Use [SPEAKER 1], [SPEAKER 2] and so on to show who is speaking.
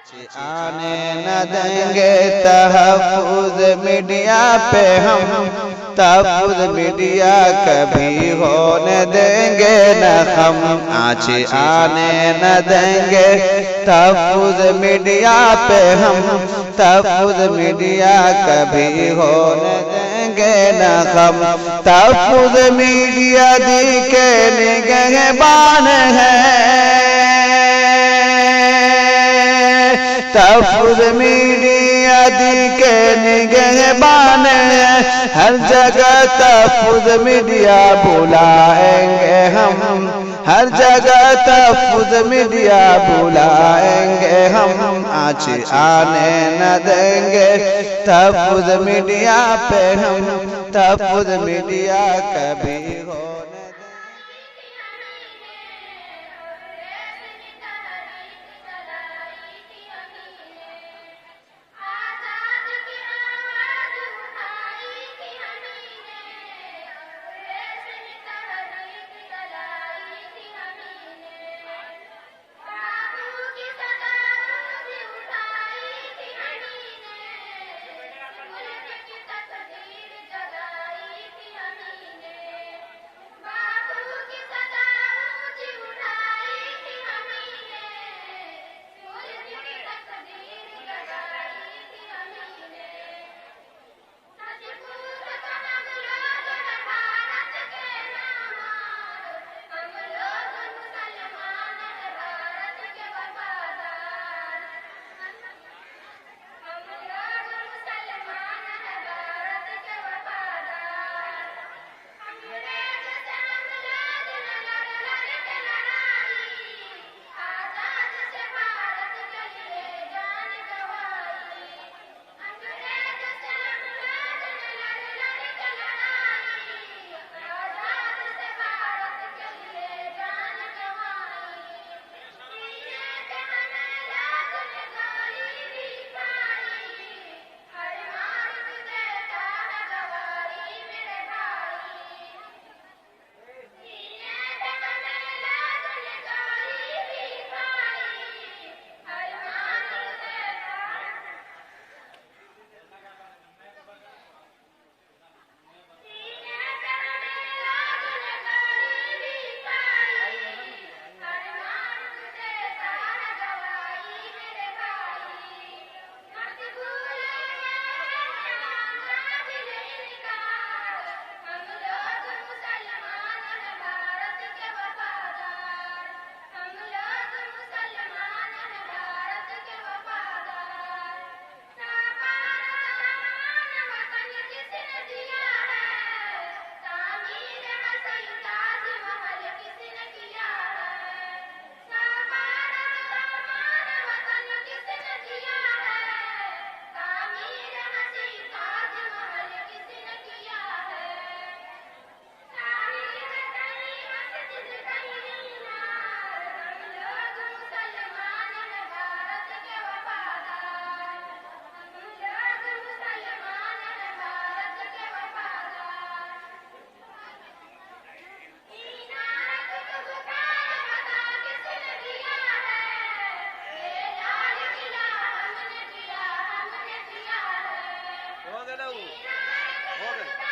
[SPEAKER 1] आने न देंगे तहफ़्फ़ुज़ मीडिया पे हम, तहफ़्फ़ुज़ मीडिया कभी होने देंगे न हम। आँच आने न देंगे तहफ़्फ़ुज़ मीडिया पे हम, तहफ़्फ़ुज़ मीडिया कभी होने देंगे न हम। तहफ़्फ़ुज़ मीडिया दी के निगहबान है, तहफ़्फ़ुज़ मीडिया दी के निगहबान है। हर जगह तहफ़्फ़ुज़ मीडिया बुलाएंगे हम, हर जगह तहफ़्फ़ुज़ मीडिया बुलाएंगे हम। आँच आने न देंगे तहफ़्फ़ुज़ मीडिया पे हम, तहफ़्फ़ुज़ मीडिया कभी होने हो गए।